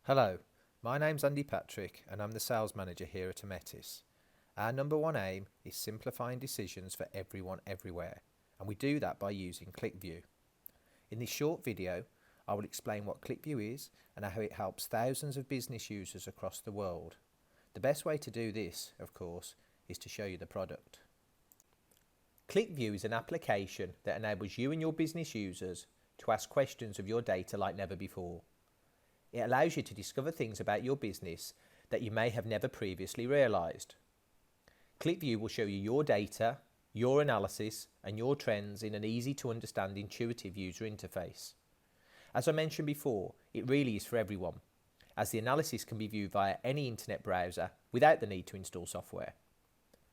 Hello, my name's Andy Patrick and I'm the sales manager here at Ometis. Our number one aim is simplifying decisions for everyone everywhere, and we do that by using QlikView. In this short video, I will explain what QlikView is and how it helps thousands of business users across the world. The best way to do this, of course, is to show you the product. QlikView is an application that enables you and your business users to ask questions of your data like never before. It allows you to discover things about your business that you may have never previously realised. QlikView will show you your data, your analysis and your trends in an easy to understand intuitive user interface. As I mentioned before, it really is for everyone, as the analysis can be viewed via any internet browser without the need to install software.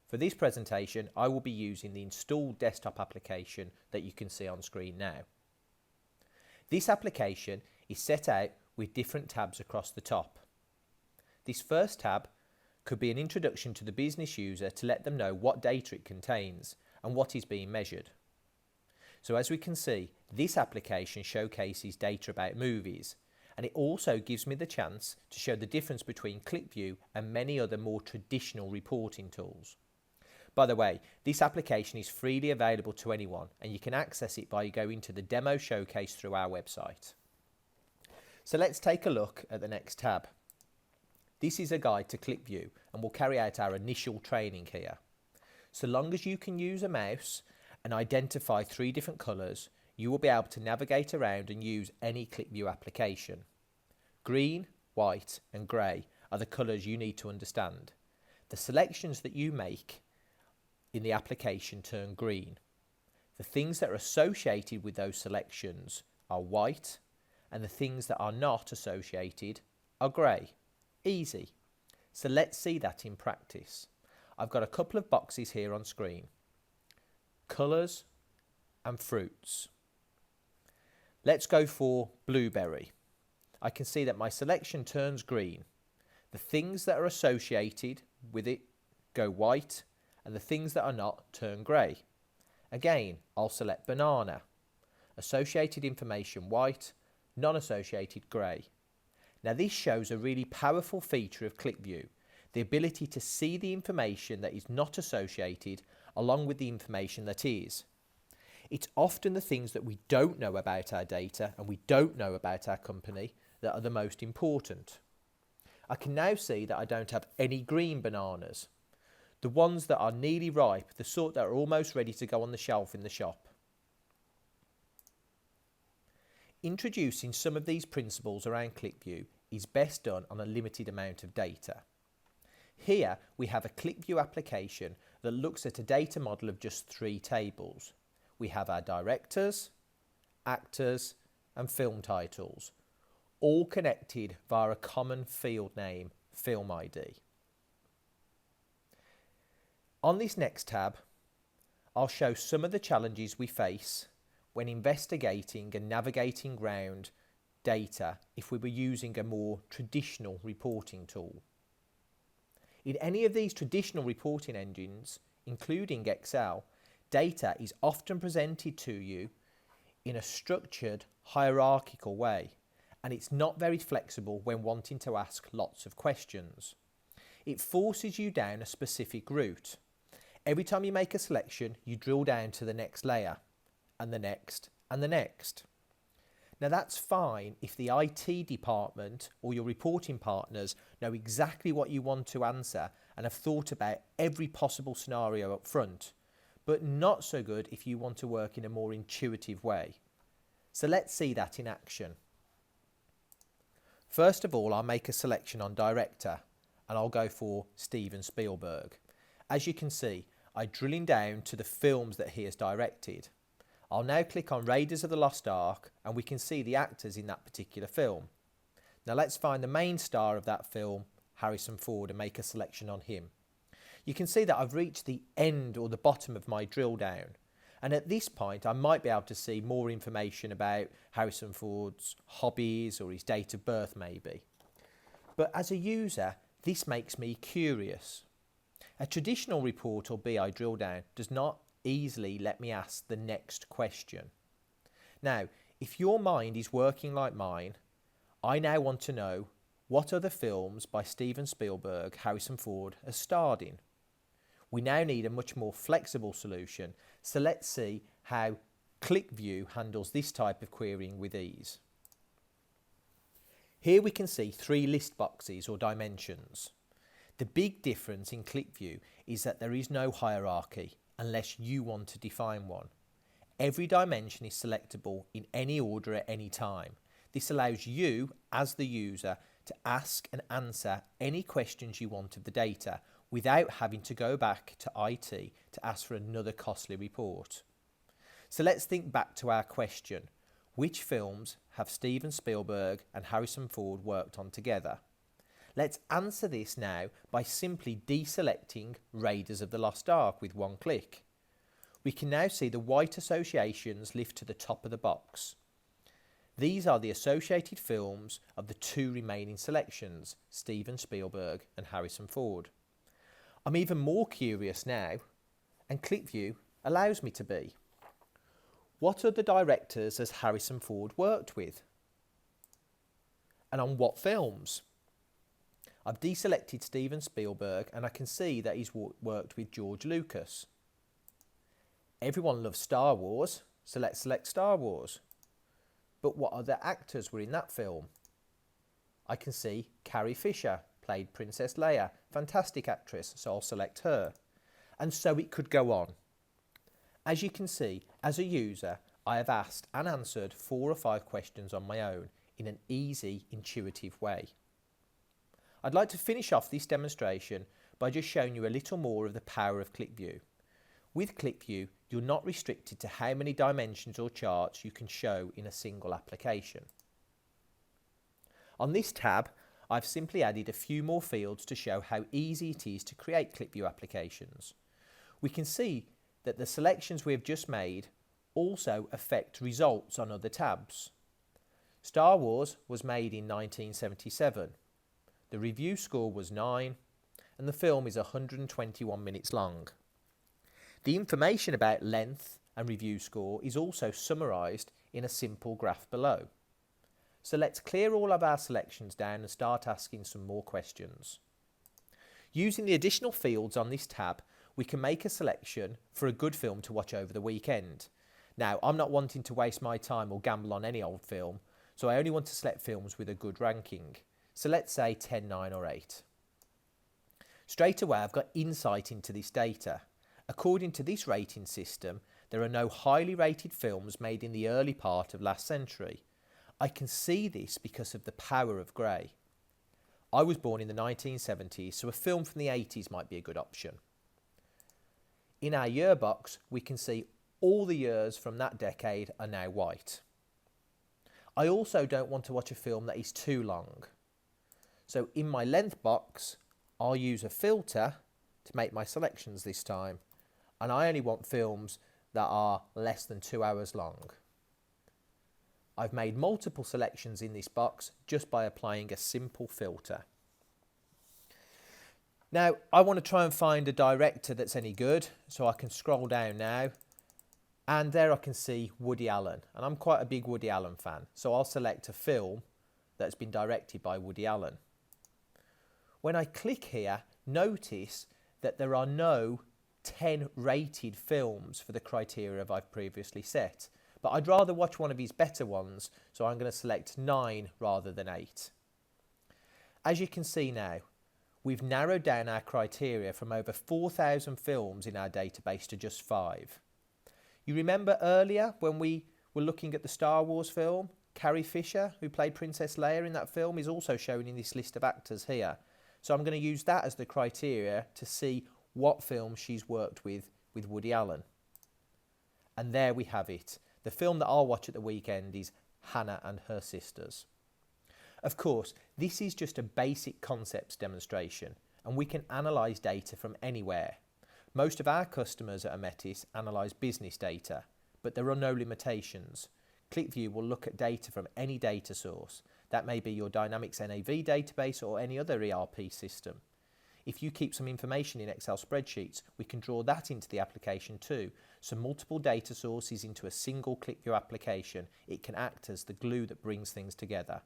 For this presentation, I will be using the installed desktop application that you can see on screen now. This application is set out with different tabs across the top. This first tab could be an introduction to the business user to let them know what data it contains and what is being measured. So as we can see, this application showcases data about movies, and it also gives me the chance to show the difference between QlikView and many other more traditional reporting tools. By the way, this application is freely available to anyone, and you can access it by going to the demo showcase through our website. So let's take a look at the next tab. This is a guide to QlikView, and we'll carry out our initial training here. So long as you can use a mouse and identify 3 different colours, you will be able to navigate around and use any QlikView application. Green, white and grey are the colours you need to understand. The selections that you make in the application turn green. The things that are associated with those selections are white, and the things that are not associated are grey. Easy. So let's see that in practice. I've got a couple of boxes here on screen. Colours and fruits. Let's go for blueberry. I can see that my selection turns green. The things that are associated with it go white, and the things that are not turn grey. Again, I'll select banana. Associated information white, non-associated grey. Now this shows a really powerful feature of QlikView, the ability to see the information that is not associated along with the information that is. It's often the things that we don't know about our data and we don't know about our company that are the most important. I can now see that I don't have any green bananas. The ones that are nearly ripe, the sort that are almost ready to go on the shelf in the shop. Introducing some of these principles around QlikView is best done on a limited amount of data. Here we have a QlikView application that looks at a data model of just 3 tables. We have our directors, actors and film titles, all connected via a common field name, Film ID. On this next tab, I'll show some of the challenges we face when investigating and navigating around data if we were using a more traditional reporting tool. In any of these traditional reporting engines, including Excel, data is often presented to you in a structured, hierarchical way, and it's not very flexible when wanting to ask lots of questions. It forces you down a specific route. Every time you make a selection, you drill down to the next layer, and the next, and the next. Now that's fine if the IT department or your reporting partners know exactly what you want to answer and have thought about every possible scenario up front, but not so good if you want to work in a more intuitive way. So let's see that in action. First of all, I'll make a selection on director, and I'll go for Steven Spielberg. As you can see, I'm drilling down to the films that he has directed. I'll now click on Raiders of the Lost Ark and we can see the actors in that particular film. Now let's find the main star of that film, Harrison Ford, and make a selection on him. You can see that I've reached the end or the bottom of my drill down, and at this point I might be able to see more information about Harrison Ford's hobbies or his date of birth maybe. But as a user, this makes me curious. A traditional report or BI drill down does not easily let me ask the next question. Now, if your mind is working like mine, I now want to know what other films by Steven Spielberg, Harrison Ford has starred in. We now need a much more flexible solution, so let's see how QlikView handles this type of querying with ease. Here we can see 3 list boxes or dimensions. The big difference in QlikView is that there is no hierarchy unless you want to define one. Every dimension is selectable in any order at any time. This allows you, as the user, to ask and answer any questions you want of the data without having to go back to IT to ask for another costly report. So let's think back to our question. Which films have Steven Spielberg and Harrison Ford worked on together? Let's answer this now by simply deselecting Raiders of the Lost Ark with one click. We can now see the white associations lift to the top of the box. These are the associated films of the 2 remaining selections, Steven Spielberg and Harrison Ford. I'm even more curious now, and QlikView allows me to be. What other directors has Harrison Ford worked with? And on what films? I've deselected Steven Spielberg and I can see that he's worked with George Lucas. Everyone loves Star Wars, so let's select Star Wars. But what other actors were in that film? I can see Carrie Fisher played Princess Leia, fantastic actress, so I'll select her. And so it could go on. As you can see, as a user, I have asked and answered 4 or 5 questions on my own in an easy, intuitive way. I'd like to finish off this demonstration by just showing you a little more of the power of QlikView. With QlikView, you're not restricted to how many dimensions or charts you can show in a single application. On this tab, I've simply added a few more fields to show how easy it is to create QlikView applications. We can see that the selections we have just made also affect results on other tabs. Star Wars was made in 1977. The review score was 9 and the film is 121 minutes long. The information about length and review score is also summarised in a simple graph below. So let's clear all of our selections down and start asking some more questions. Using the additional fields on this tab, we can make a selection for a good film to watch over the weekend. Now, I'm not wanting to waste my time or gamble on any old film, so I only want to select films with a good ranking. So let's say 10, 9 or 8. Straight away I've got insight into this data. According to this rating system, there are no highly rated films made in the early part of last century. I can see this because of the power of grey. I was born in the 1970s, so a film from the 80s might be a good option. In our year box, we can see all the years from that decade are now white. I also don't want to watch a film that is too long. So in my length box, I'll use a filter to make my selections this time. And I only want films that are less than 2 hours long. I've made multiple selections in this box just by applying a simple filter. Now, I want to try and find a director that's any good, so I can scroll down now. And there I can see Woody Allen. And I'm quite a big Woody Allen fan, so I'll select a film that's been directed by Woody Allen. When I click here, notice that there are no 10 rated films for the criteria I've previously set. But I'd rather watch one of his better ones, so I'm going to select 9 rather than 8. As you can see now, we've narrowed down our criteria from over 4,000 films in our database to just 5. You remember earlier when we were looking at the Star Wars film? Carrie Fisher, who played Princess Leia in that film, is also shown in this list of actors here. So I'm going to use that as the criteria to see what film she's worked with Woody Allen. And there we have it. The film that I'll watch at the weekend is Hannah and Her Sisters. Of course, this is just a basic concepts demonstration, and we can analyse data from anywhere. Most of our customers at Ometis analyse business data, but there are no limitations. QlikView will look at data from any data source. That may be your Dynamics NAV database or any other ERP system. If you keep some information in Excel spreadsheets, we can draw that into the application too. So multiple data sources into a single QlikView application, it can act as the glue that brings things together.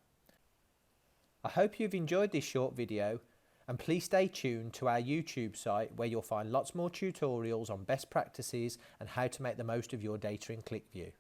I hope you've enjoyed this short video, and please stay tuned to our YouTube site where you'll find lots more tutorials on best practices and how to make the most of your data in QlikView.